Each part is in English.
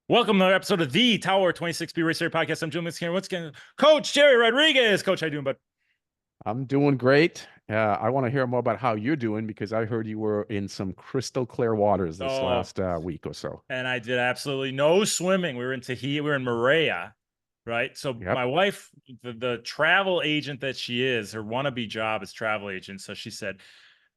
Welcome to another episode of the Tower 26B Racer Podcast. I'm Jim here. Once again, Coach Gerry Rodriguez. Coach, how you doing, bud? I'm doing great. I want to hear more about how you're doing because I heard you were in some crystal clear waters this Oh, last week or so. and I did absolutely no swimming. We were in Tahiti. We were in Moorea, right? So Yep. my wife, the travel agent that she is, her wannabe job is travel agent. So she said,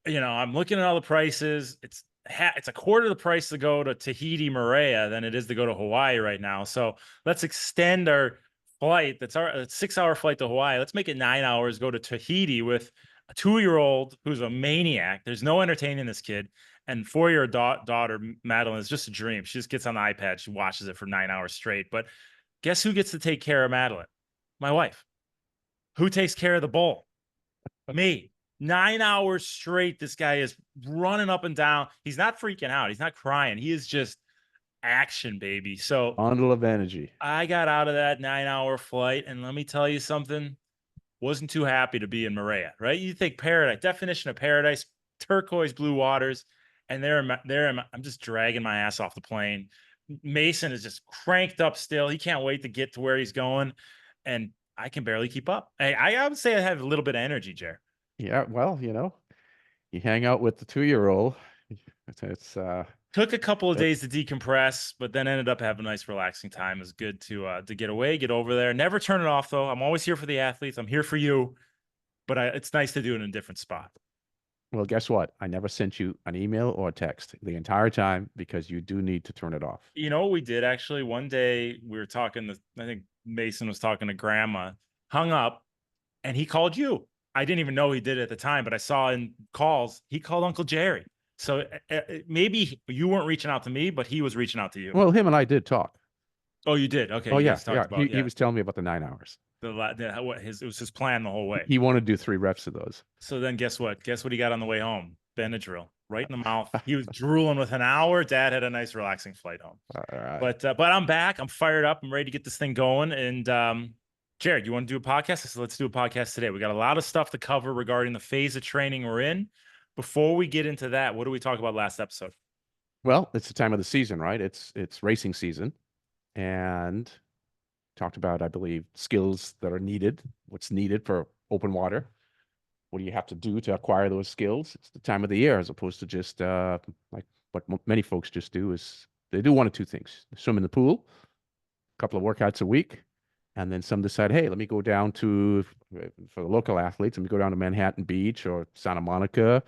I'm looking at all the prices. It's a quarter of the price to go to Tahiti, Moorea than it is to go to Hawaii right now. So let's extend our flight. That's our 6 hour flight to Hawaii. Let's make it 9 hours. Go to Tahiti with a 2 year old who's a maniac. There's no entertaining this kid. And 4 year daughter Madeline is just a dream. She just gets on the iPad. She watches it for 9 hours straight. But guess who gets to take care of Madeline? My wife. Who takes care of the bull? Me. 9 hours straight. This guy is running up and down. He's not freaking out. He's not crying. He is just action, baby. So Bundle of energy. I got out of that 9 hour flight, and let me tell you something. Wasn't too happy to be in Moorea, right? You think paradise, definition of paradise, turquoise blue waters, and I'm just dragging my ass off the plane. Mason is just cranked up still. He can't wait to get to where he's going, and I can barely keep up. I would say I have a little bit of energy, Jer. Yeah, well, you hang out with the 2-year-old. It's Took a couple of it, days to decompress, but then ended up having a nice relaxing time. It was good to get away, get over there. Never turn it off though. I'm always here for the athletes. I'm here for you, but it's nice to do it in a different spot. well, guess what? I never sent you an email or a text the entire time because you do need to turn it off. You know what we did actually? One day we were talking to, I think Mason was talking to grandma, hung up, and he called you. I didn't even know he did it at the time, but I saw in calls, he called Uncle Jerry. So maybe you weren't reaching out to me, but he was reaching out to you. Well, him and I did talk. Oh, you did? Okay. Oh You yeah, guys yeah. talked He about, he yeah. was telling me about the 9 hours. It was his plan the whole way. He wanted to do 3 reps of those. So then guess what? Guess what he got on the way home? Benadryl, right in the mouth. He was drooling with an hour. Dad had a nice relaxing flight home. All right. But I'm back. I'm fired up. I'm ready to get this thing going. And Jared, you want to do a podcast? So let's do a podcast today. We got a lot of stuff to cover regarding the phase of training we're in. Before we get into that, what did we talk about last episode? Well, it's the time of the season, right? It's racing season, and talked about, I believe, skills that are needed, what's needed for open water. What do you have to do to acquire those skills? It's the time of the year, as opposed to just like what many folks just do is they do one of two things: they swim in the pool, a couple of workouts a week, and then some decide, hey, let me go down to for the local athletes, let me go down to Manhattan Beach or Santa Monica,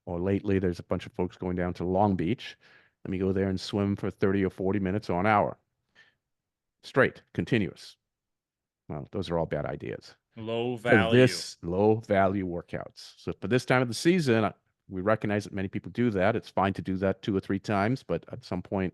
or lately there's a bunch of folks going down to Long Beach. Let me go there and swim for 30 or 40 minutes or an hour. Straight, continuous. Well, those are all bad ideas Low for value. this low value workouts. So for this time of the season, we recognize that many people do that. It's fine to do that 2 or 3 times, but at some point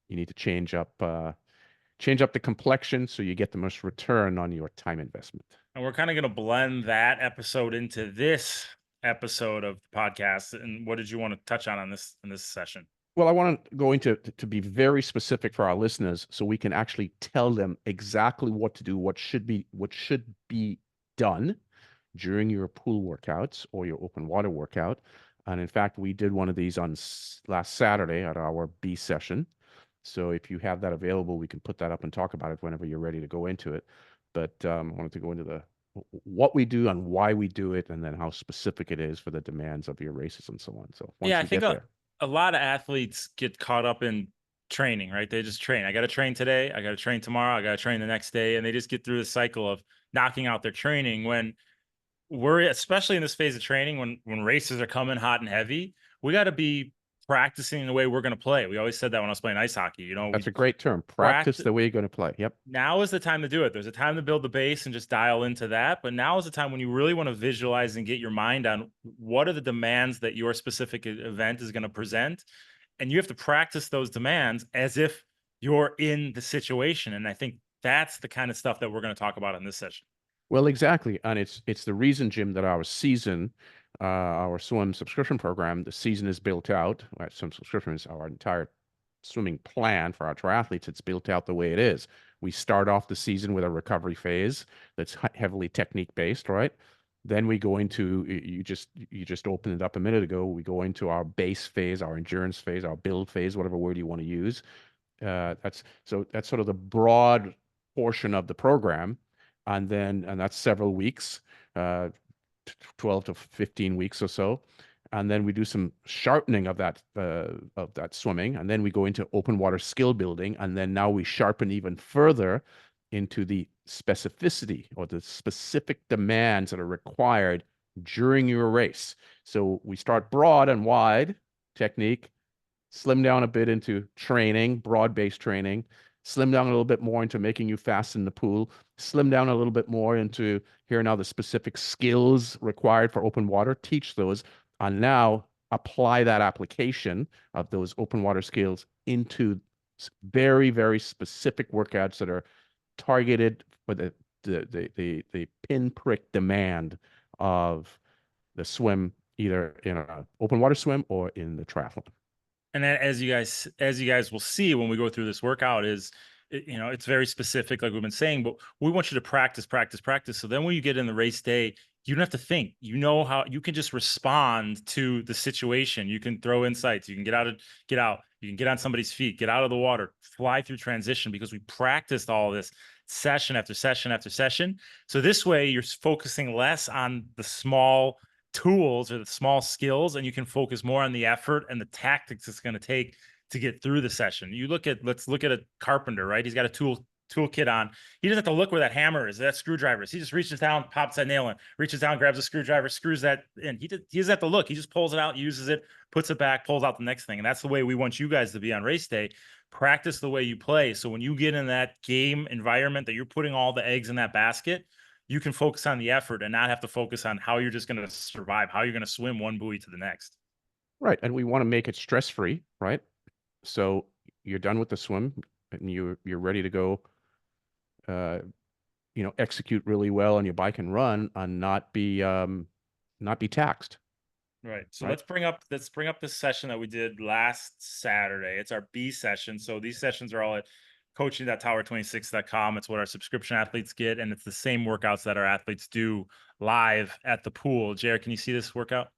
you need to change up the complexion so you get the most return on your time investment. And we're kind of going to blend that episode into this episode of the podcast. And what did you want to touch on this session? Well, I want to go into to be very specific for our listeners so we can actually tell them exactly what to do, what should be done during your pool workouts or your open water workout. And in fact, we did one of these on last Saturday at our B session. So if you have that available, we can put that up and talk about it whenever you're ready to go into it. But I wanted to go into what we do and why we do it, and then how specific it is for the demands of your races and so on. So once Yeah, I we think get there. a lot of athletes get caught up in training, right? They just train. I got to train today. I got to train tomorrow. I got to train the next day. And they just get through the cycle of knocking out their training when we're, especially in this phase of training, when races are coming hot and heavy, we got to be practicing the way we're going to play. We always said that when I was playing ice hockey, That's we a great term. Practice the way you're going to play. Yep. now is the time to do it. There's a time to build the base and just dial into that. But now is the time when you really want to visualize and get your mind on what are the demands that your specific event is going to present. And you have to practice those demands as if you're in the situation. And I think that's the kind of stuff that we're going to talk about in this session. Well, exactly. And it's the reason, Jim, that our swim subscription program, the season is built out. Swim subscription is our entire swimming plan for our triathletes. It's built out the way it is. We start off the season with a recovery phase that's heavily technique based, right? Then we go into, you just opened it up a minute ago. We go into our base phase, our endurance phase, our build phase, whatever word you want to use. That's sort of the broad portion of the program, and that's several weeks, uh, 12 to 15 weeks or so. And then we do some sharpening of that swimming, and then we go into open water skill building, and then now we sharpen even further into the specificity or the specific demands that are required during your race. So we start broad and wide technique, slim down a bit into training, broad-based training, slim down a little bit more into making you fast in the pool, slim down a little bit more into here are now the specific skills required for open water, teach those, and now apply that application of those open water skills into very, very specific workouts that are targeted for the pinprick demand of the swim, either in an open water swim or in the triathlon. And then as you guys will see when we go through this workout is it's very specific like we've been saying, but we want you to practice, practice, practice. So then when you get in the race day, you don't have to think. You know how you can just respond to the situation. You can throw insights. You can get out. You can get on somebody's feet, get out of the water, fly through transition, because we practiced all this session after session after session. So this way you're focusing less on the small tools or the small skills, and you can focus more on the effort and the tactics it's going to take to get through the session. Let's look at a carpenter, right? He's got a toolkit on. He doesn't have to look where that hammer is, that screwdriver is. He just reaches down, pops that nail in, reaches down, grabs a screwdriver, screws that in. He doesn't have to look. He just pulls it out, uses it, puts it back, pulls out the next thing. And that's the way we want you guys to be on race day. Practice the way you play. So when you get in that game environment that you're putting all the eggs in that basket, you can focus on the effort and not have to focus on how you're just going to survive, how you're going to swim one buoy to the next. Right. And we want to make it stress-free, right? So you're done with the swim and you're ready to go, execute really well on your bike and run and not be taxed. Right. So Right? let's bring up the session that we did last Saturday. It's our B session. So these sessions are all at coaching.tower26.com. It's what our subscription athletes get, and it's the same workouts that our athletes do live at the pool. Jared, can you see this workout?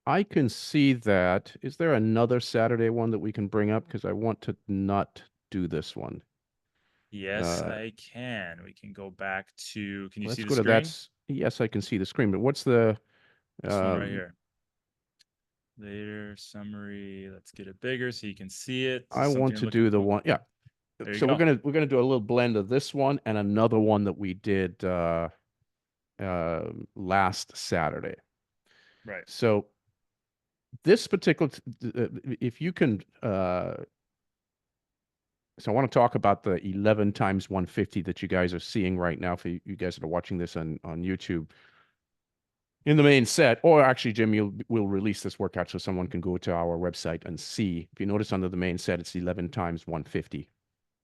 I can see that. Is there another Saturday one that we can bring up? Because I want to not do this one. Yes, I can. We can go back to, can you see Let's the go to screen? yes, I can see the screen, but what's the This one right here. Later summary. Let's get it bigger so you can see it. I want to do the one. Yeah. So we're gonna do a little blend of this one and another one that we did last Saturday. Right. So this particular, if you can, so I want to talk about the 11 times 150 that you guys are seeing right now. For you guys that are watching this on YouTube, in the main set, or actually, Jim, we'll release this workout so someone can go to our website and see. If you notice under the main set, it's 11 times 150.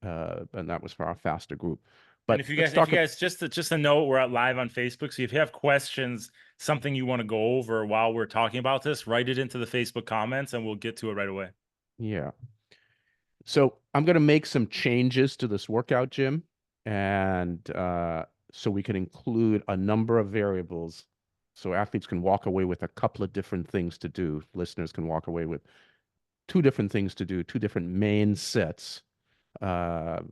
And that was for our faster group. But and if you guys just a note, we're out live on Facebook. So if you have questions, something you want to go over while we're talking about this, write it into the Facebook comments and we'll get to it right away. Yeah. So I'm going to make some changes to this workout, Jim, and so we can include a number of variables so athletes can walk away with a couple of different things to do. Listeners can walk away with two different things to do, two different main sets that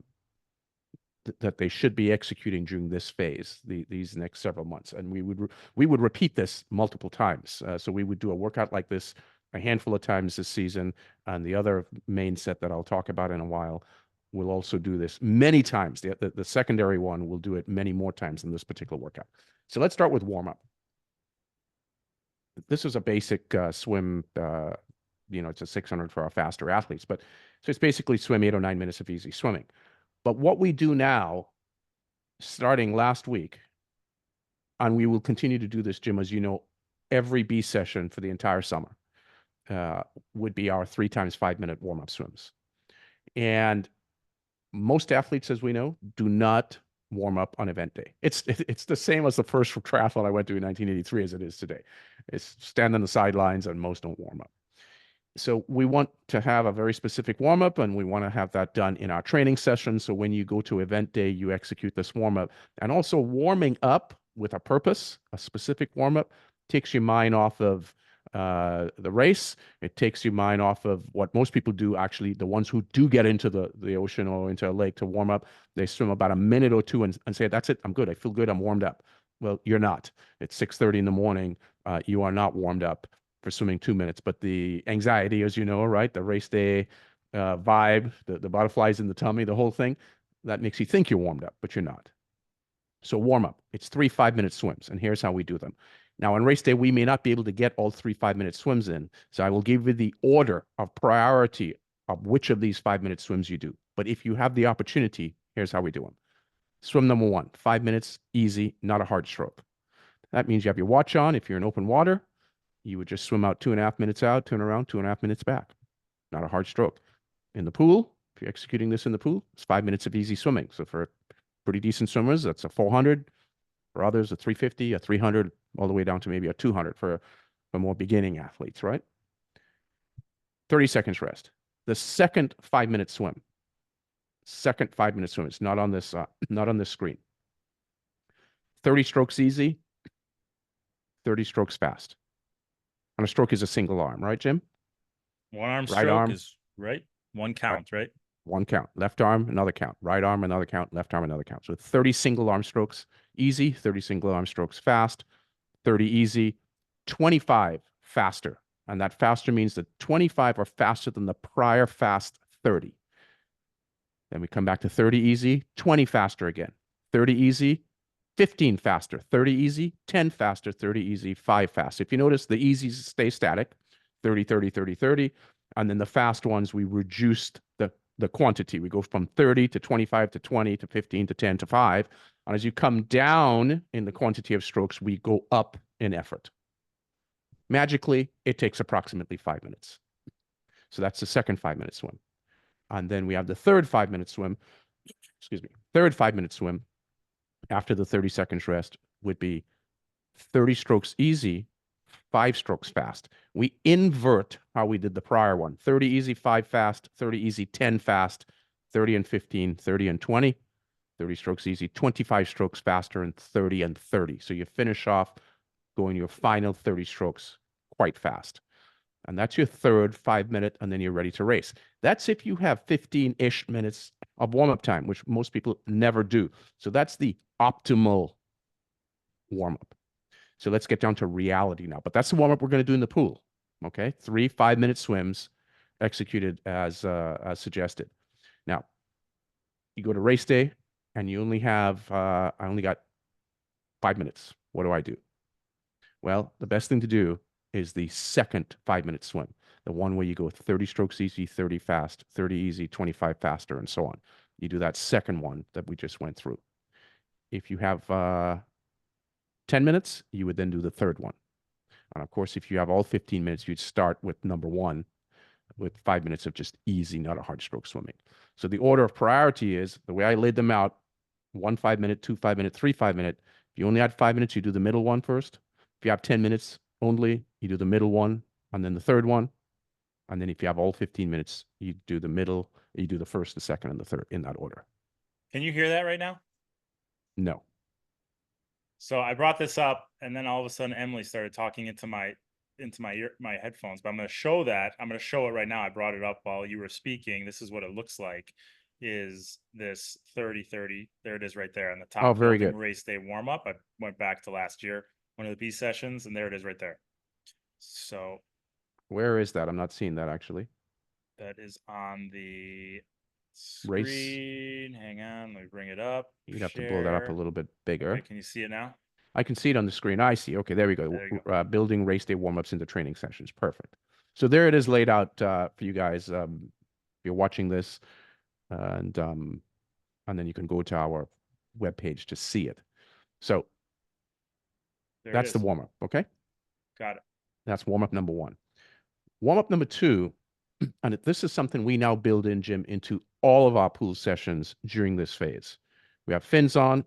they should be executing during this phase, these next several months. And we would repeat this multiple times. So we would do a workout like this a handful of times this season, and the other main set that I'll talk about in a while will also do this many times. The secondary one will do it many more times than this particular workout. So let's start with warm-up. This is a basic swim, it's a 600 for our faster athletes, but so it's basically swim 8 or 9 minutes of easy swimming. But what we do now, starting last week, and we will continue to do this, Jim, as you know, every B session for the entire summer, would be our 3 times 5 minute warm-up swims. And most athletes, as we know, do not warm up on event day. It's the same as the first triathlon I went to in 1983 as it is today. It's stand on the sidelines and most don't warm up. So we want to have a very specific warm-up, and we want to have that done in our training session. So when you go to event day, you execute this warm-up. And also warming up with a purpose, a specific warm-up, takes your mind off of the race. It takes your mind off of what most people do. Actually, the ones who do get into the ocean or into a lake to warm up, they swim about a minute or two and say, "That's it. I'm good. I feel good. I'm warmed up." Well, you're not. It's 6:30 in the morning. You are not warmed up for swimming 2 minutes. But the anxiety, as you know, right? The race day vibe, the butterflies in the tummy, the whole thing, that makes you think you're warmed up, but you're not. So warm up. It's 3 5-minute swims, and here's how we do them. Now, on race day, we may not be able to get all 3 5-minute swims in, so I will give you the order of priority of which of these 5-minute swims you do. But if you have the opportunity, here's how we do them. Swim number 1, 5 minutes, easy, not a hard stroke. That means you have your watch on. If you're in open water, you would just swim out 2.5 minutes out, turn around, 2.5 minutes back. Not a hard stroke. In the pool, if you're executing this in the pool, it's 5 minutes of easy swimming. So for pretty decent swimmers, that's a 400. For others, a 350, a 300, all the way down to maybe a 200 for more beginning athletes, right? 30 seconds rest. The second 5-minute swim. Second 5-minute swim. It's not on this screen. 30 strokes easy, 30 strokes fast. And a stroke is a single arm, right, Jim? One arm Right stroke arm. is right. One count, right? One count. Left arm, another count. Right arm, another count. Left arm, another count. So 30 single arm strokes easy, 30 single arm strokes fast, 30 easy, 25 faster. And that faster means that 25 are faster than the prior fast 30. Then we come back to 30 easy, 20 faster again. 30 easy, 15 faster. 30 easy, 10 faster. 30 easy, 5 fast. If you notice, the easies stay static, 30, 30, 30, 30. And then the fast ones, we reduced the quantity. We go from 30 to 25 to 20 to 15 to 10 to 5. And as you come down in the quantity of strokes, we go up in effort. Magically, it takes approximately 5 minutes. So that's the second 5-minute swim. And then we have the third 5-minute swim. Excuse me. Third 5-minute swim after the 30 seconds rest would be 30 strokes easy, 5 strokes fast. We invert how we did the prior one. 30 easy, 5 fast, 30 easy, 10 fast, 30 and 15, 30 and 20, 30 strokes easy, 25 strokes faster, and 30 and 30. So you finish off going your final 30 strokes quite fast. And that's your third 5-minute, and then you're ready to race. That's if you have 15-ish minutes of warm-up time, which most people never do. So that's the optimal warm-up. So let's get down to reality now. But that's the warm-up we're going to do in the pool. Okay, 3 5-minute swims executed as suggested. Now, you go to race day, and you only have, I only got 5 minutes. What do I do? Well, the best thing to do is the second 5-minute swim, the one where you go 30 strokes easy, 30 fast, 30 easy, 25 faster, and so on. You do that second one that we just went through. If you have 10 minutes, you would then do the third one. And of course, if you have all 15 minutes, you'd start with number 1 with 5 minutes of just easy, not a hard stroke swimming. So the order of priority is the way I laid them out: 1 5-minute, 2 5-minute, 3 5-minute. If you only had 5 minutes, you do the middle one first. If you have 10 minutes only, you do the middle one and then the third one. And then if you have all 15 minutes, you do the middle, you do the first, the second, and the third in that order. Can you hear that right now? No. So I brought this up, and then all of a sudden Emily started talking into my headphones. But I'm going to show that. I'm going to show it right now. I brought it up while you were speaking. This is what it looks like. Is this 30-30? There it is right there on the top. Oh, very good. Race day warm up. I went back to last year, one of the B sessions, and there it is right there. So where is that? I'm not seeing that actually. That is on the Race. screen. Hang on, let me bring it up. You'd have to blow that up a little bit bigger. Okay, can you see it now? I can see it on the screen. I see. Okay, there we go. There you go. Building race day warm-ups into training sessions. Perfect. So there it is laid out for you guys. If you're watching this, and then you can go to our webpage to see it. So that's the warm-up. Okay. Got it. That's warm-up number 1. Warm-up number 2, and this is something we now build in, Jim, into all of our pool sessions during this phase. We have fins on.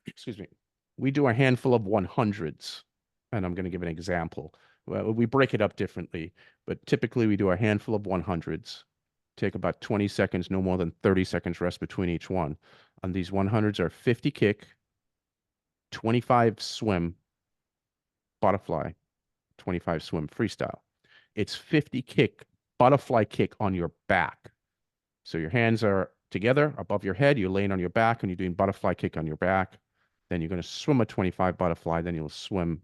Excuse me. We do a handful of 100s, and I'm going to give an example. Well, we break it up differently, but typically we do a handful of 100s, take about 20 seconds, no more than 30 seconds rest between each one. And these 100s are 50 kick, 25 swim, butterfly, 25 swim freestyle. It's 50 kick, butterfly kick on your back. So your hands are together above your head. You're laying on your back and you're doing butterfly kick on your back. Then you're going to swim a 25 butterfly. Then you'll swim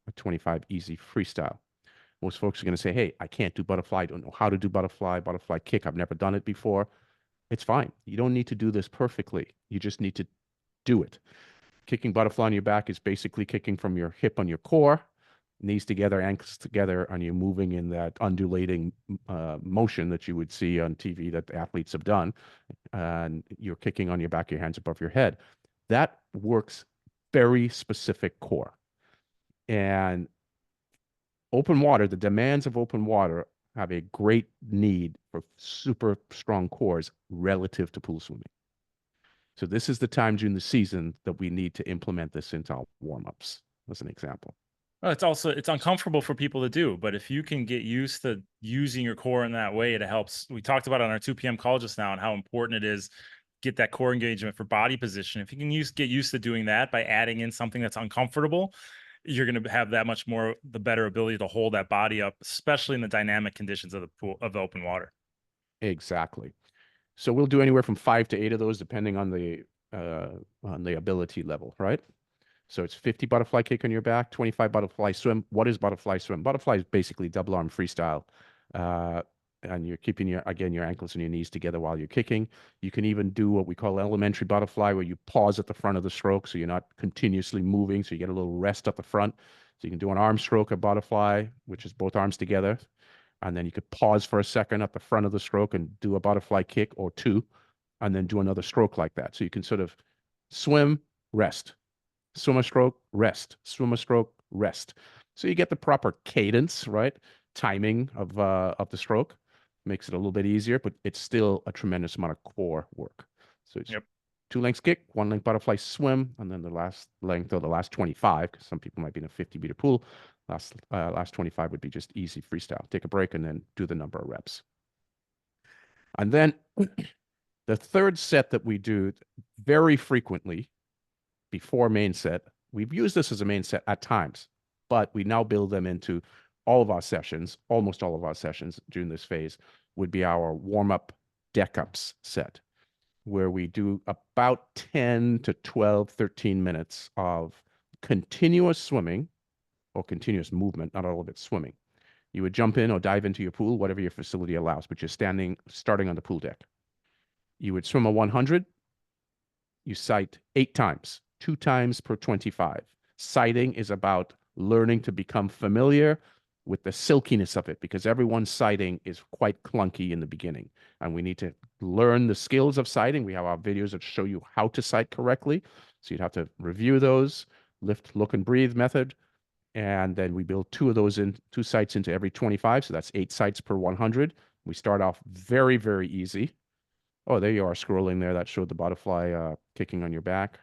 a 25 easy freestyle. Most folks are going to say, hey, I can't do butterfly. I don't know how to do butterfly kick. I've never done it before. It's fine. You don't need to do this perfectly. You just need to do it. Kicking butterfly on your back is basically kicking from your hip on your core, knees together, ankles together, and you're moving in that undulating motion that you would see on TV that the athletes have done. And you're kicking on your back, your hands above your head. That works very specific core. And open water, the demands of open water have a great need for super strong cores relative to pool swimming. So this is the time during the season that we need to implement this into our warm-ups, as an example. Well, it's uncomfortable for people to do, but if you can get used to using your core in that way, it helps. We talked about on our 2 p.m. call just now and how important it is get that core engagement for body position. If you can get used to doing that by adding in something that's uncomfortable, you're going to have that much more the better ability to hold that body up, especially in the dynamic conditions of the pool of the open water. Exactly. So we'll do anywhere from 5 to 8 of those, depending on the ability level, right? So it's 50 butterfly kick on your back, 25 butterfly swim. What is butterfly swim? Butterfly is basically double arm freestyle. And you're keeping your ankles and your knees together while you're kicking. You can even do what we call elementary butterfly, where you pause at the front of the stroke so you're not continuously moving, so you get a little rest at the front. So you can do an arm stroke, a butterfly, which is both arms together. And then you could pause for a second at the front of the stroke and do a butterfly kick or two, and then do another stroke like that. So you can sort of swim, rest, swim a stroke, rest, swim a stroke, rest. So you get the proper cadence, right? Timing of the stroke makes it a little bit easier, but it's still a tremendous amount of core work. So it's 2 lengths kick, 1 length butterfly swim, and then the last length, or the last 25, because some people might be in a 50-meter pool. Last 25 would be just easy freestyle. Take a break and then do the number of reps. And then the third set that we do very frequently before main set, we've used this as a main set at times, but we now build them into all of our sessions. Almost all of our sessions during this phase would be our warm-up deck ups set, where we do about 10 to 12, 13 minutes of continuous swimming or continuous movement, not all of it swimming. You would jump in or dive into your pool, whatever your facility allows, but you're starting on the pool deck. You would swim a 100. You sight 8 times, 2 times per 25. Sighting is about learning to become familiar with the silkiness of it, because everyone's sighting is quite clunky in the beginning, and we need to learn the skills of sighting. We have our videos that show you how to sight correctly, so you'd have to review those. Lift, look, and breathe method. And then we build 2 of those 2 sights into every 25. So that's 8 sights per 100. We start off very, very easy. Oh, there you are scrolling there. That showed the butterfly kicking on your back.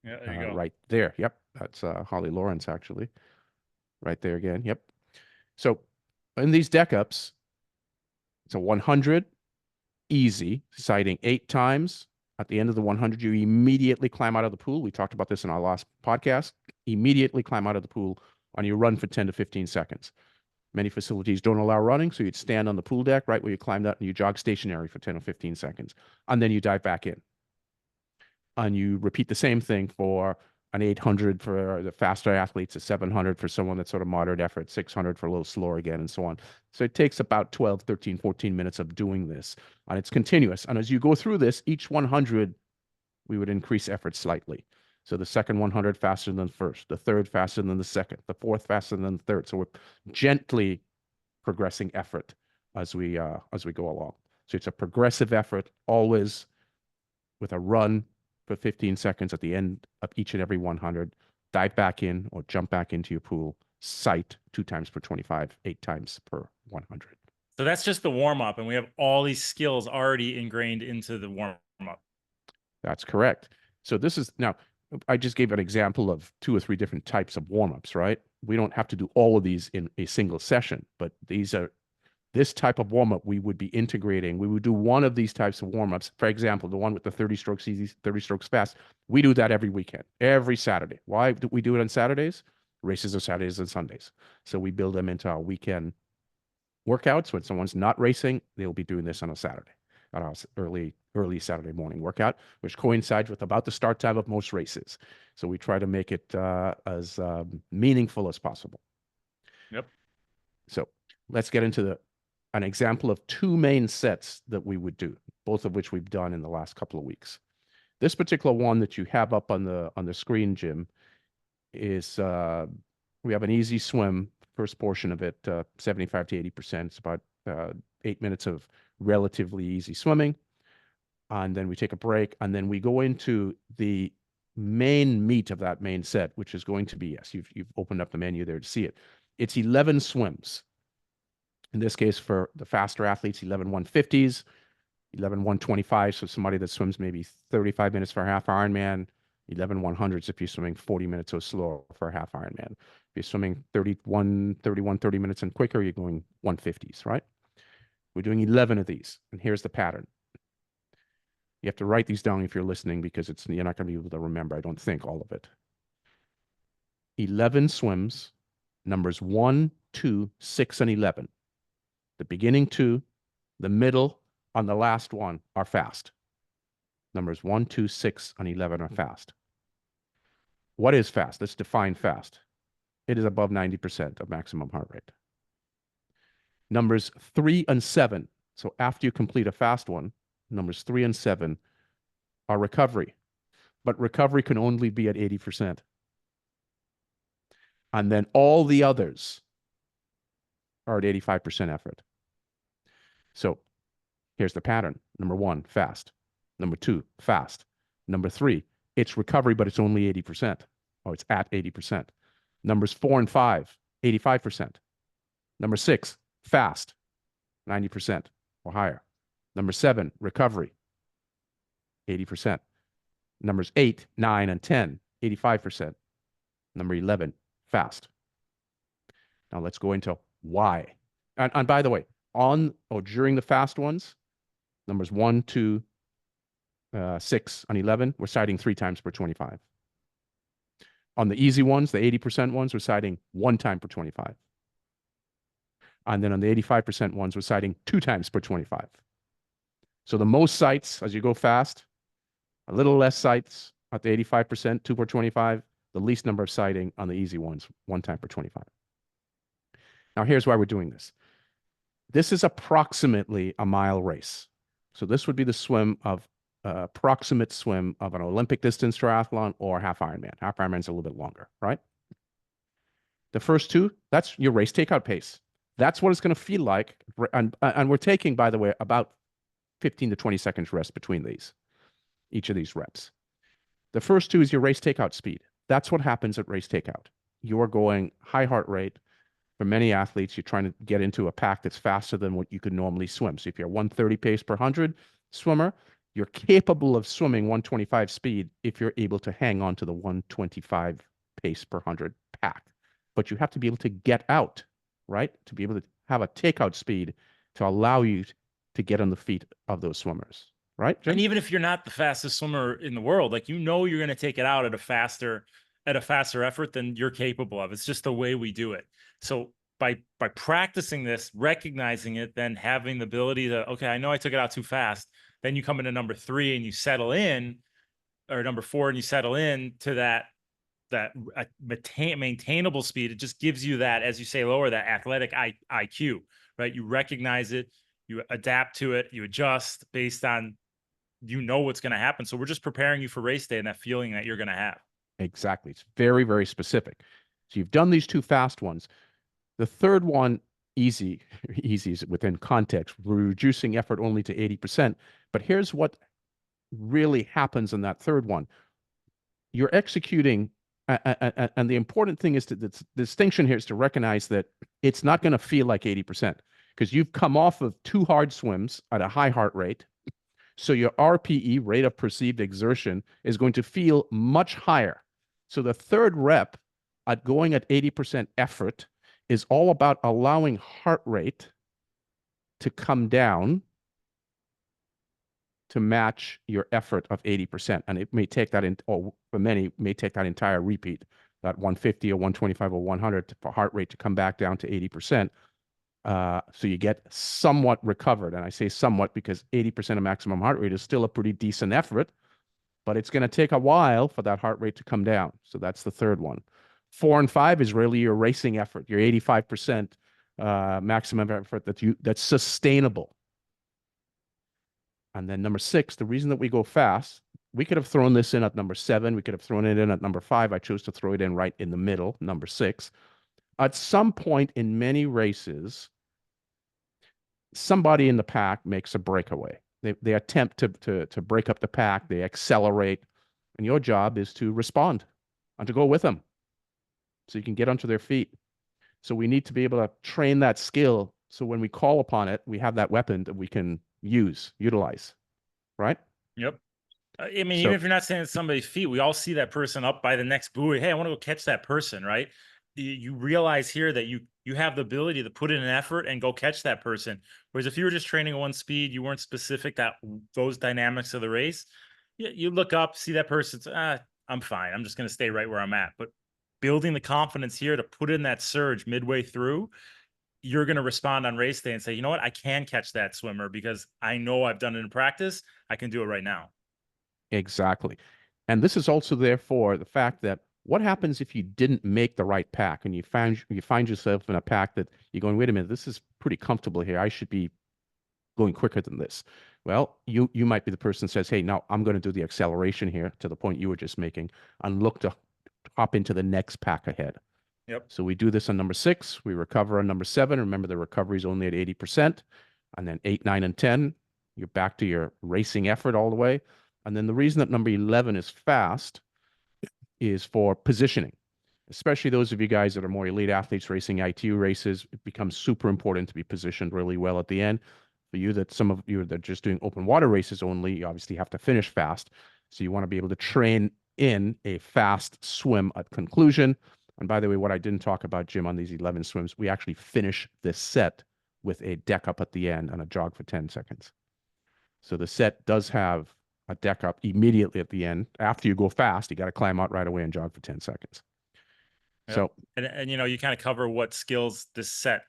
Yeah, there you go. Right there. Yep. That's Holly Lawrence, actually. Right there again. Yep. So in these deck ups, it's a 100 easy, sighting 8 times. At the end of the 100, you immediately climb out of the pool. We talked about this in our last podcast. Immediately climb out of the pool and you run for 10 to 15 seconds. Many facilities don't allow running, so you'd stand on the pool deck right where you climbed out and you jog stationary for 10 or 15 seconds. And then you dive back in. And you repeat the same thing for an 800 for the faster athletes, a 700 for someone that's sort of moderate effort, 600 for a little slower again, and so on. So it takes about 12, 13, 14 minutes of doing this, and it's continuous. And as you go through this, each 100, we would increase effort slightly. So the second 100 faster than the first, the third faster than the second, the fourth faster than the third. So we're gently progressing effort as we go along. So it's a progressive effort, always with a run for 15 seconds at the end of each and every 100, dive back in or jump back into your pool, sight 2 times per 25, 8 times per 100. So that's just the warm up, and we have all these skills already ingrained into the warm up. That's correct. So this is now, I just gave an example of 2 or 3 different types of warm ups, right? We don't have to do all of these in a single session, but this type of warm-up we would be integrating. We would do one of these types of warm-ups. For example, the one with the 30 strokes easy, 30 strokes fast. We do that every weekend, every Saturday. Why do we do it on Saturdays? Races are Saturdays and Sundays. So we build them into our weekend workouts. When someone's not racing, they'll be doing this on a Saturday, on our early Saturday morning workout, which coincides with about the start time of most races. So we try to make it as meaningful as possible. Yep. So let's get into an example of two main sets that we would do, both of which we've done in the last couple of weeks. This particular one that you have up on the screen, Jim, is we have an easy swim, first portion of it, 75 to 80%. It's about 8 minutes of relatively easy swimming. And then we take a break, and then we go into the main meat of that main set, which is going to be, yes, you've opened up the menu there to see it. It's 11 swims. In this case, for the faster athletes, 11 150s, 11 125. So somebody that swims maybe 35 minutes for a half Ironman, 11 100s if you're swimming 40 minutes or slower for a half Ironman. If you're swimming 30 minutes and quicker, you're going 150s, right? We're doing 11 of these, and here's the pattern. You have to write these down if you're listening, because you're not going to be able to remember, I don't think, all of it. 11 swims, numbers 1, 2, 6, and 11. The beginning two, the middle, and the last one are fast. Numbers 1, 2, 6, and 11 are fast. What is fast? Let's define fast. It is above 90% of maximum heart rate. Numbers 3 and 7. So after you complete a fast one, numbers 3 and 7 are recovery. But recovery can only be at 80%. And then all the others are at 85% effort. So here's the pattern. Number 1, fast. Number 2, fast. Number 3, it's recovery, but it's only 80%. Oh, it's at 80%. Numbers 4 and 5, 85%. Number 6, fast, 90% or higher. Number 7, recovery, 80%. Numbers 8, 9, and 10, 85%. Number 11, fast. Now let's go into why. And by the way, during the fast ones, numbers 1, 2, 6, and 11, we're citing 3 times per 25. On the easy ones, the 80% ones, we're citing 1 time per 25. And then on the 85% ones, we're citing 2 times per 25. So the most sites as you go fast, a little less sites at the 85%, 2 per 25, the least number of citing on the easy ones, 1 time per 25. Now here's why we're doing this. This is approximately a mile race. So this would be the swim of approximate swim of an Olympic distance triathlon or half Ironman. Half Ironman's a little bit longer, right? The first 2, that's your race takeout pace. That's what it's going to feel like. And we're taking, by the way, about 15 to 20 seconds rest between each of these reps. The first 2 is your race takeout speed. That's what happens at race takeout. You're going high heart rate. For many athletes, you're trying to get into a pack that's faster than what you could normally swim. So if you're 130 pace per 100 swimmer, you're capable of swimming 125 speed if you're able to hang on to the 125 pace per 100 pack. But you have to be able to get out, right? To be able to have a takeout speed to allow you to get on the feet of those swimmers, right, Jim? And even if you're not the fastest swimmer in the world, like, you're going to take it out at a faster effort than you're capable of. It's just the way we do it. So by practicing this, recognizing it, then having the ability to, okay, I know I took it out too fast. Then you come into number 3 and you settle in, or number 4 and you settle in to that maintainable speed. It just gives you that, as you say, lower that athletic IQ, right? You recognize it, you adapt to it, you adjust based on, what's going to happen. So we're just preparing you for race day and that feeling that you're going to have. Exactly. It's very, very specific. So you've done these 2 fast ones. The third one, easy is within context. We're reducing effort only to 80%. But here's what really happens in that third one. You're executing, and the important thing is the distinction here is to recognize that it's not going to feel like 80%, because you've come off of 2 hard swims at a high heart rate. So your RPE, rate of perceived exertion, is going to feel much higher. So the third rep at going at 80% effort is all about allowing heart rate to come down to match your effort of 80%. And it may take that for many, may take that entire repeat that 150 or 125 or 100 for heart rate to come back down to 80%. So you get somewhat recovered. And I say somewhat because 80% of maximum heart rate is still a pretty decent effort, but it's going to take a while for that heart rate to come down. So that's the third one. 4 and 5 is really your racing effort, your 85% maximum effort that's sustainable. And then number 6, the reason that we go fast, we could have thrown this in at number 7. We could have thrown it in at number 5. I chose to throw it in right in the middle, number 6. At some point in many races, somebody in the pack makes a breakaway. They attempt to break up the pack. They accelerate. And your job is to respond and to go with them so you can get onto their feet. So we need to be able to train that skill. So when we call upon it, we have that weapon that we can utilize, right? Yep. I mean, even So if you're not standing at somebody's feet, we all see that person up by the next buoy. Hey, I want to go catch that person, right? You realize here that you have the ability to put in an effort and go catch that person. Whereas if you were just training at one speed, you weren't specific that those dynamics of the race. You look up, see that person's, I'm fine. I'm just going to stay right where I'm at. But building the confidence here to put in that surge midway through, you're going to respond on race day and say, you know what, I can catch that swimmer because I know I've done it in practice. I can do it right now. exactly. And this is also therefore the fact that what happens if you didn't make the right pack and you find yourself in a pack that you're going, wait a minute, this is pretty comfortable here. I should be going quicker than this. Well, you might be the person that says, hey, now I'm going to do the acceleration here to the point you were just making and look to hop into the next pack ahead. Yep. So we do this on number 6. We recover on number 7. Remember, the recovery is only at 80%. And then 8, 9, and 10, you're back to your racing effort all the way. And then the reason that number 11 is fast is for positioning, especially those of you guys that are more elite athletes racing ITU races. It becomes super important to be positioned really well at the end. For you, that some of you that are just doing open water races only, you obviously have to finish fast. So you want to be able to train in a fast swim at conclusion. And by the way, what I didn't talk about, Jim, on these 11 swims, we actually finish this set with a deck up at the end and a jog for 10 seconds. So the set does have a deck up immediately at the end. After you go fast, you got to climb out right away and jog for 10 seconds. Yep. So, and you kind of cover what skills the set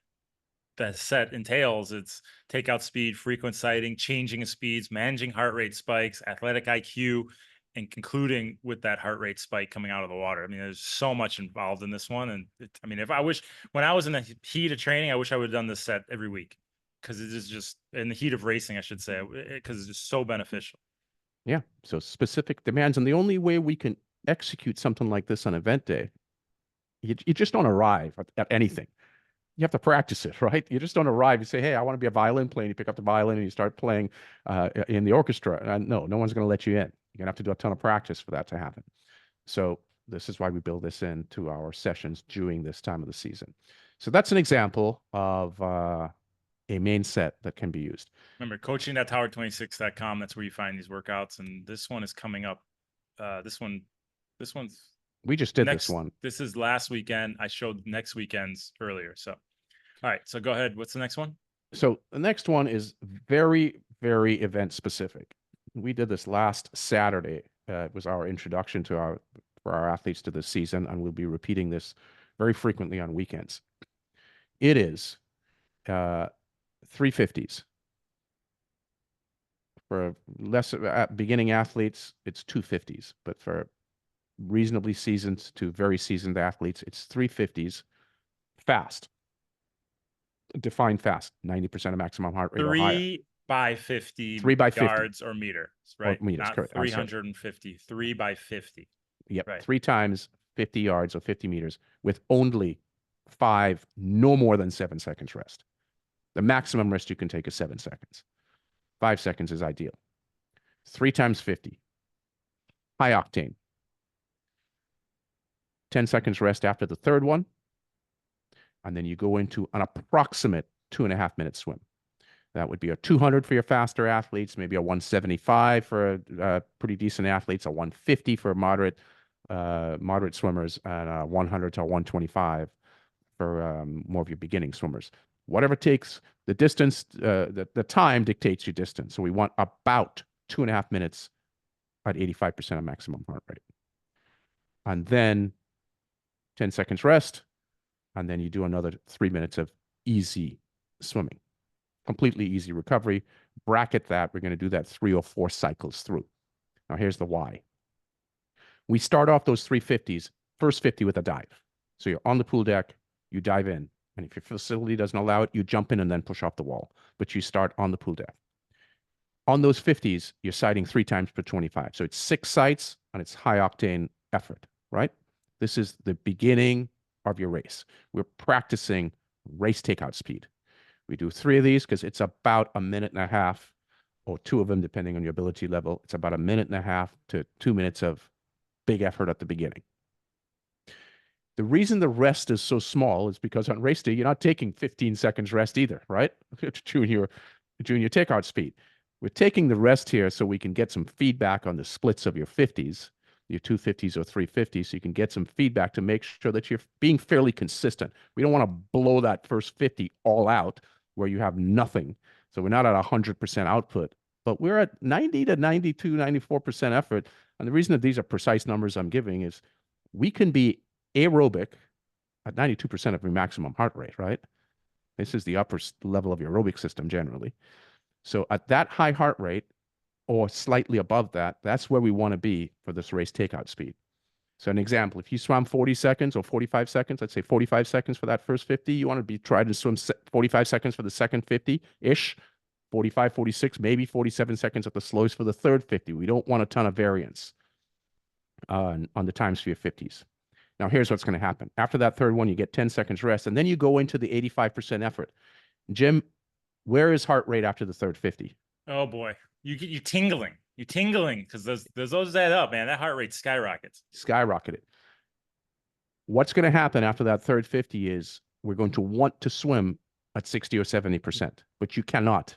entails. It's takeout speed, frequent sighting, changing of speeds, managing heart rate spikes, athletic IQ, and concluding with that heart rate spike coming out of the water. I mean, there's so much involved in this one. And I mean, when I was in the heat of training, I wish I would have done this set every week because it is just in the heat of racing, I should say, because it's just so beneficial. yeah, so specific demands. And the only way we can execute something like this on event day, you just don't arrive at anything. You have to practice it, right? You just don't arrive. You say, hey, I want to be a violin player. And you pick up the violin and you start playing in the orchestra. And no one's going to let you in. You're going to have to do a ton of practice for that to happen. So this is why we build this into our sessions during this time of the season. So that's an example of a main set that can be used. Remember, coaching.tower26.com. That's where you find these workouts. And this one is coming up. This one's we just did this one. This is last weekend. I showed next weekend's earlier. So, all right. So go ahead. What's the next one? So the next one is very, very event specific. We did this last Saturday. It was our introduction for our athletes to this season, and we'll be repeating this very frequently on weekends. It is 350s. For less beginning athletes, it's 250s, but for reasonably seasoned to very seasoned athletes, it's 350s fast. Define fast, 90% of maximum heart rate or higher. 3 by 50 3 by 50 yards or meters, right? Or meters, not correct. 350. 3 by 50. Yep, right. 3 times 50 yards or 50 meters with only 5, no more than 7 seconds rest. The maximum rest you can take is 7 seconds. 5 seconds is ideal. 3 times 50. High octane. 10 seconds rest after the third one. And then you go into an approximate 2.5-minute swim. That would be a 200 for your faster athletes, maybe a 175 for pretty decent athletes, a 150 for moderate swimmers, and a 100 to a 125 for more of your beginning swimmers. Whatever takes the distance, the time dictates your distance. So we want about 2.5 minutes at 85% of maximum heart rate. And then 10 seconds rest, and then you do another 3 minutes of easy swimming. Completely easy recovery. Bracket that. We're going to do that 3 or 4 cycles through. Now, here's the why. We start off those 350s, first 50 with a dive. So you're on the pool deck, you dive in. And if your facility doesn't allow it, you jump in and then push off the wall. But you start on the pool deck. On those 50s, you're sighting 3 times per 25. So it's 6 sights and it's high octane effort, right? This is the beginning of your race. We're practicing race takeout speed. We do 3 of these because it's about a minute and a half, or 2 of them, depending on your ability level. It's about a minute and a half to 2 minutes of big effort at the beginning. The reason the rest is so small is because on race day, you're not taking 15 seconds rest either, right? Junior takeout speed. We're taking the rest here so we can get some feedback on the splits of your 50s, your 250s or 350s, so you can get some feedback to make sure that you're being fairly consistent. We don't want to blow that first 50 all out where you have nothing. So we're not at 100% output, but we're at 90 to 92, 94% effort. And the reason that these are precise numbers I'm giving is we can be aerobic at 92% of your maximum heart rate, right? This is the upper level of your aerobic system generally. So at that high heart rate or slightly above that, that's where we want to be for this race takeout speed. So an example, if you swam 40 seconds or 45 seconds, let's say 45 seconds for that first 50, you want to be trying to swim 45 seconds for the second 50-ish, 45, 46, maybe 47 seconds at the slowest for the third 50. We don't want a ton of variance on the times for your 50s. Now, here's what's going to happen. After that third one, you get 10 seconds rest, and then you go into the 85% effort. Jim, where is heart rate after the third 50? Oh boy, you tingling. You're tingling because those add up, man. That heart rate skyrockets. Skyrocketed. What's going to happen after that third 50 is we're going to want to swim at 60 or 70%, but you cannot.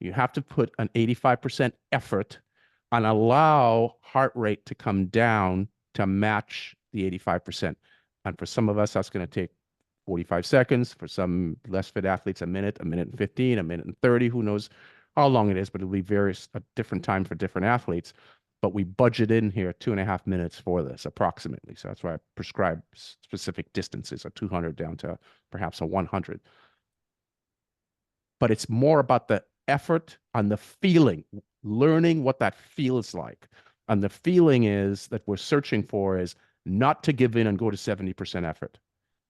You have to put an 85% effort and allow heart rate to come down to match the 85%. And for some of us, that's going to take 45 seconds. For some less fit athletes, a minute and 15, a minute and 30. Who knows how long it is, but it'll be various at different time for different athletes. But we budget in here 2.5 minutes for this approximately. So that's why I prescribe specific distances, a 200 down to perhaps a 100. But it's more about the effort and the feeling, learning what that feels like. And the feeling is that we're searching for is not to give in and go to 70% effort,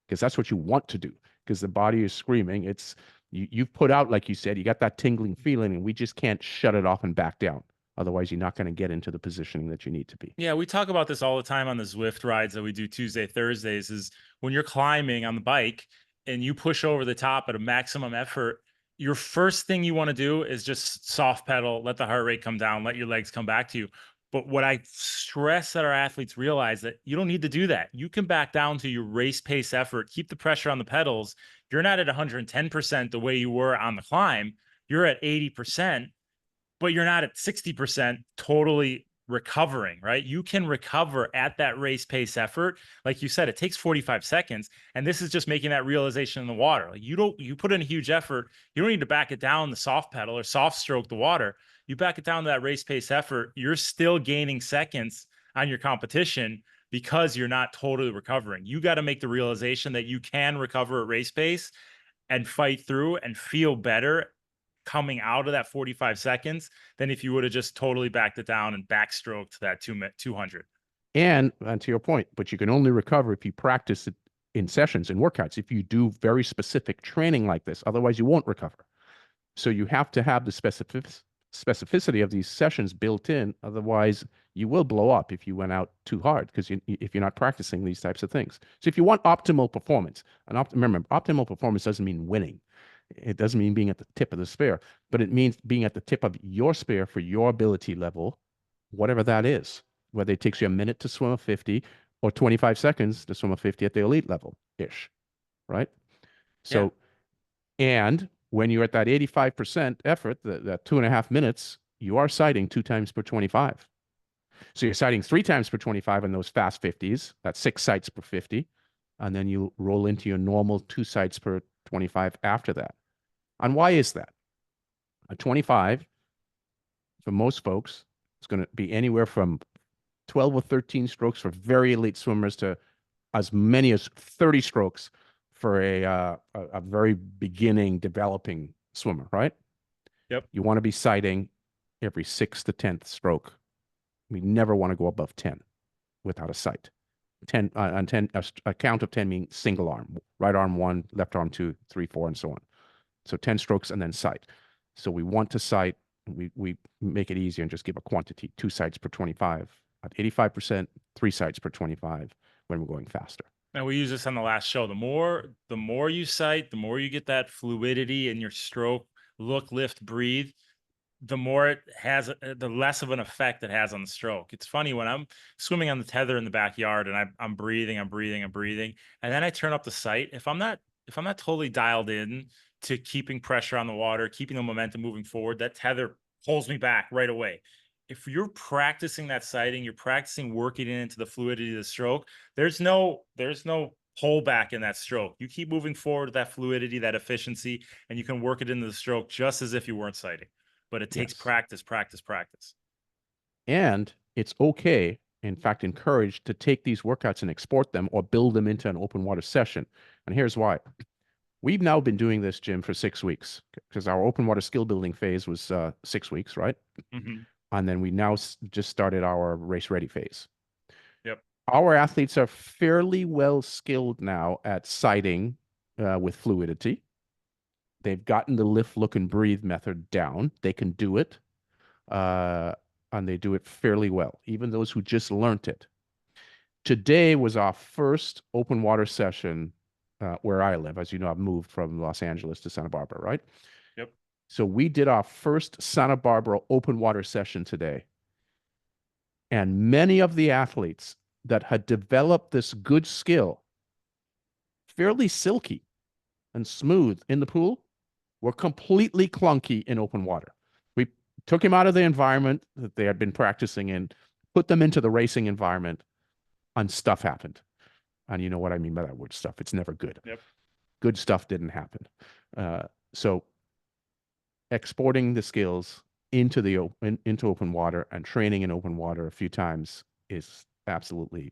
because that's what you want to do, because the body is screaming. It's you've put out, like you said, you got that tingling feeling, and we just can't shut it off and back down. Otherwise, you're not going to get into the positioning that you need to be. Yeah, we talk about this all the time on the Zwift rides that we do Tuesday, Thursdays, is when you're climbing on the bike and you push over the top at a maximum effort, your first thing you want to do is just soft pedal, let the heart rate come down, let your legs come back to you. But what I stress that our athletes realize that you don't need to do that. You can back down to your race pace effort, keep the pressure on the pedals. You're not at 110% the way you were on the climb. You're at 80%, but you're not at 60% totally recovering, right? You can recover at that race pace effort. Like you said, it takes 45 seconds. And this is just making that realization in the water. Like you put in a huge effort. You don't need to back it down the soft pedal or soft stroke the water. You back it down to that race pace effort. You're still gaining seconds on your competition because you're not totally recovering. You got to make the realization that you can recover at race pace and fight through and feel better coming out of that 45 seconds than if you would have just totally backed it down and backstroked that 200. And to your point, but you can only recover if you practice it in sessions and workouts, if you do very specific training like this. Otherwise, you won't recover. So you have to have the specificity of these sessions built in. Otherwise, you will blow up if you went out too hard, because if you're not practicing these types of things. So if you want optimal performance, and remember, optimal performance doesn't mean winning. It doesn't mean being at the tip of the spear, but it means being at the tip of your spear for your ability level, whatever that is, whether it takes you a minute to swim a 50 or 25 seconds to swim a 50 at the elite level-ish, right? So, yeah. And when you're at that 85% effort, that 2.5 minutes, you are sighting 2 times per 25. So you're sighting 3 times per 25 in those fast 50s. That's 6 sights per 50. And then you roll into your normal 2 sights per 25 after that. And why is that? A 25, for most folks, is going to be anywhere from 12 or 13 strokes for very elite swimmers to as many as 30 strokes for a very beginning developing swimmer, right? Yep. You want to be sighting every 6th to 10th stroke. We never want to go above 10 without a sight. 10 on 10, a count of 10 meaning single arm, right arm 1, left arm 2, 3, 4, and so on. So 10 strokes and then sight. So we want to sight. We make it easier and just give a quantity, 2 sights per 25 at 85%, 3 sights per 25 when we're going faster. And we use this on the last show. The more you sight, the more you get that fluidity in your stroke, look, lift, breathe, the more it has, the less of an effect it has on the stroke. It's funny when I'm swimming on the tether in the backyard and I'm breathing, and then I turn up the sight. If I'm not totally dialed in to keeping pressure on the water, keeping the momentum moving forward, that tether pulls me back right away. If you're practicing that sighting, you're practicing working it into the fluidity of the stroke. There's no pullback in that stroke. You keep moving forward with that fluidity, that efficiency, and you can work it into the stroke just as if you weren't sighting. But it takes Yes. practice, practice, practice. And it's okay, in fact, encouraged to take these workouts and export them or build them into an open water session. And here's why. We've now been doing this, Jim, for 6 weeks because our open water skill building phase was 6 weeks, right? Mhm. And then we now just started our race ready phase. Yep. Our athletes are fairly well skilled now at sighting with fluidity. They've gotten the lift, look, and breathe method down. They can do it, and they do it fairly well, even those who just learned it. Today was our first open water session where I live. As you know, I've moved from Los Angeles to Santa Barbara, right? Yep. So we did our first Santa Barbara open water session today. And many of the athletes that had developed this good skill, fairly silky and smooth in the pool, were completely clunky in open water. We took him out of the environment that they had been practicing in, put them into the racing environment, and stuff happened. And you know what I mean by that word stuff. It's never good. Yep. Good stuff didn't happen. So exporting the skills into into open water and training in open water a few times is absolutely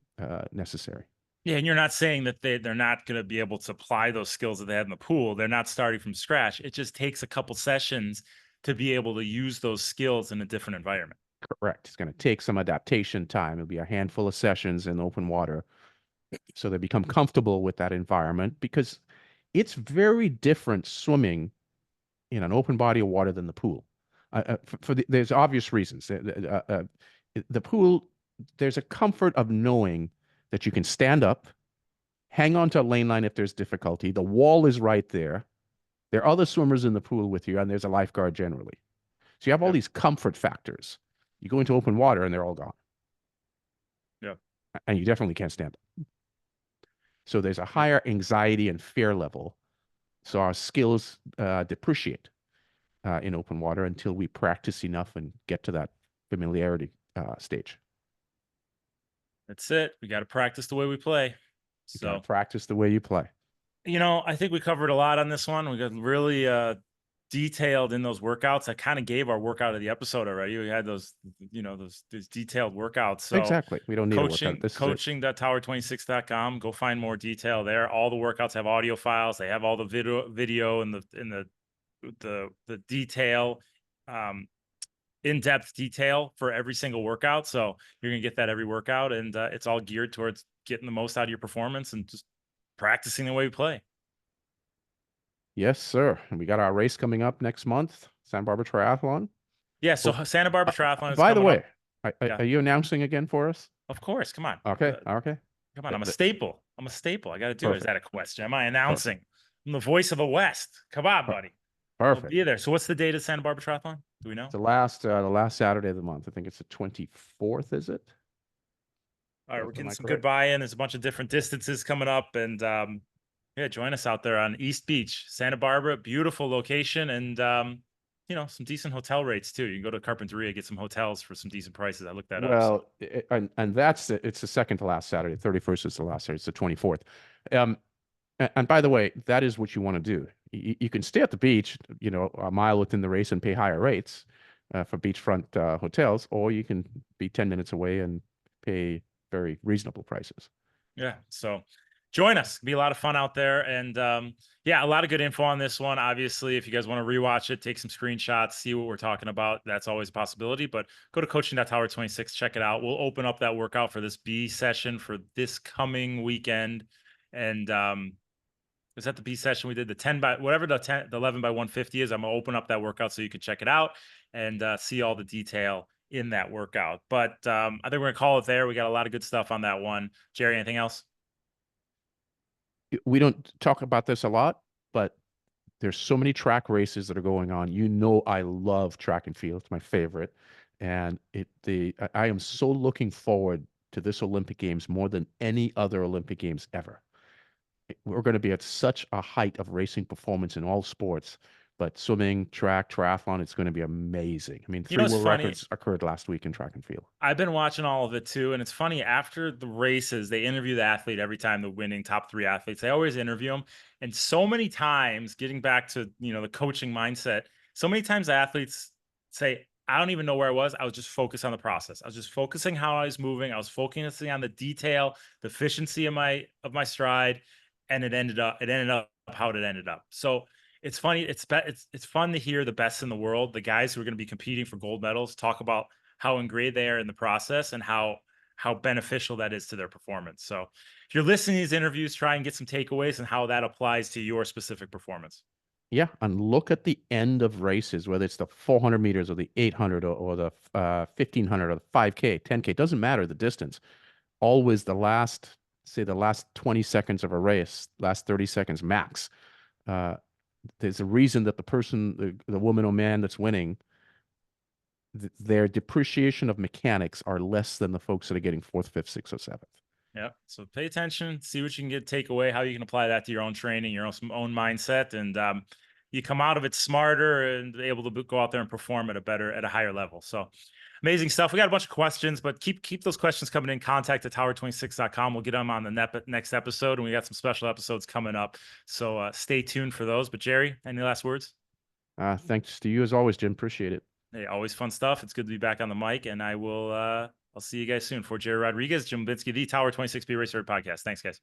necessary. Yeah, and you're not saying that they're not going to be able to apply those skills that they had in the pool. They're not starting from scratch. It just takes a couple sessions to be able to use those skills in a different environment. Correct. It's going to take some adaptation time. It'll be a handful of sessions in open water so they become comfortable with that environment because it's very different swimming in an open body of water than the pool. There's obvious reasons. The pool, there's a comfort of knowing that you can stand up, hang on to a lane line if there's difficulty. The wall is right there. There are other swimmers in the pool with you, and there's a lifeguard generally. So you have all Yep. these comfort factors. You go into open water, and they're all gone. Yep. And you definitely can't stand up. So there's a higher anxiety and fear level. So our skills depreciate in open water until we practice enough and get to that familiarity stage. That's it. We got to practice the way we play. You got to So, practice the way you play. I think we covered a lot on this one. We got really detailed in those workouts. I kind of gave our workout of the episode already. We had those detailed workouts. So Exactly. We don't need a workout. This is it. coaching.tower26.com. Go find more detail there. All the workouts have audio files. They have all the video and the detail, in-depth detail for every single workout. So you're gonna get that every workout, and it's all geared towards getting the most out of your performance and just practicing the way we play. Yes, sir. And we got our race coming up next month, Santa Barbara Triathlon. Yeah. So Hope- Santa Barbara Triathlon is By the coming up. way, are, Yeah. are you announcing again for us? Of course. Come on. Okay. Okay. Come on. Th- I'm a th- staple. I'm a staple. I got to do it. Is Perfect. that a question? Am I announcing? I'm the voice of the West. Come on, Per- buddy. I'll Perfect. be there. So what's the date of Santa Barbara Triathlon? Do we know? The last Saturday of the month. I think it's the 24th, is it? All right, we're Am getting I some correct? good buy-in. There's a bunch of different distances coming up, and yeah, join us out there on East Beach, Santa Barbara. Beautiful location, and some decent hotel rates too. You can go to Carpinteria, get some hotels for some decent prices. I looked that up. So. Well, and that's it. It's the second to last Saturday. 31st is the last Saturday. It's the 24th. And by the way, that is what you want to do. You can stay at the beach, a mile within the race and pay higher rates for beachfront hotels, or you can be 10 minutes away and pay very reasonable prices. Yeah. So join us. Be a lot of fun out there. And yeah, a lot of good info on this one. Obviously, if you guys want to rewatch it, take some screenshots, see what we're talking about. That's always a possibility. But go to coaching.tower26, check it out. We'll open up that workout for this B session for this coming weekend. And is that the B session we did? The 10 by whatever the 11 by 150 is. I'm gonna open up that workout so you can check it out and see all the detail in that workout. But I think we're gonna call it there. We got a lot of good stuff on that one. Jerry, anything else? We don't talk about this a lot, but there's so many track races that are going on. You know, I love track and field. It's my favorite. And I am so looking forward to this Olympic Games more than any other Olympic Games ever. We're going to be at such a height of racing performance in all sports, but swimming, track, triathlon, it's going to be amazing. I mean, You know, three it's world funny. records occurred last week in track and field. I've been watching all of it too, and it's funny. After the races, they interview the athlete every time, the winning top three athletes. They always interview them, and so many times, getting back to the coaching mindset, so many times athletes say, "I don't even know where I was. I was just focused on the process. I was just focusing how I was moving. I was focusing on the detail, the efficiency of my stride, and it ended up how it ended up." So it's funny. It's fun to hear the best in the world, the guys who are going to be competing for gold medals, talk about how ingrained they are in the process and how beneficial that is to their performance. So if you're listening to these interviews, try and get some takeaways and how that applies to your specific performance. Yeah, and look at the end of races, whether it's the 400 meters or the 800 or the 1500 or the 5K, 10K, doesn't matter the distance. Always say the last 20 seconds of a race, last 30 seconds max. Uh, there's a reason that the woman or man that's winning, their depreciation of mechanics are less than the folks that are getting fourth, fifth, sixth, or seventh. Yeah. So pay attention, see what you can take away, how you can apply that to your own training, your own mindset, and you come out of it smarter and able to go out there and perform at a higher level. So amazing stuff. We got a bunch of questions, but keep those questions coming in. Contact at tower26.com. We'll get them on the next episode, and we got some special episodes coming up. So stay tuned for those. But Jerry, any last words? Thanks to you as always, Jim. Appreciate it. Hey, always fun stuff. It's good to be back on the mic, and I'll see you guys soon. For Jerry Rodriguez, Jim Binsky, the Tower 26B Racer Podcast. Thanks, guys.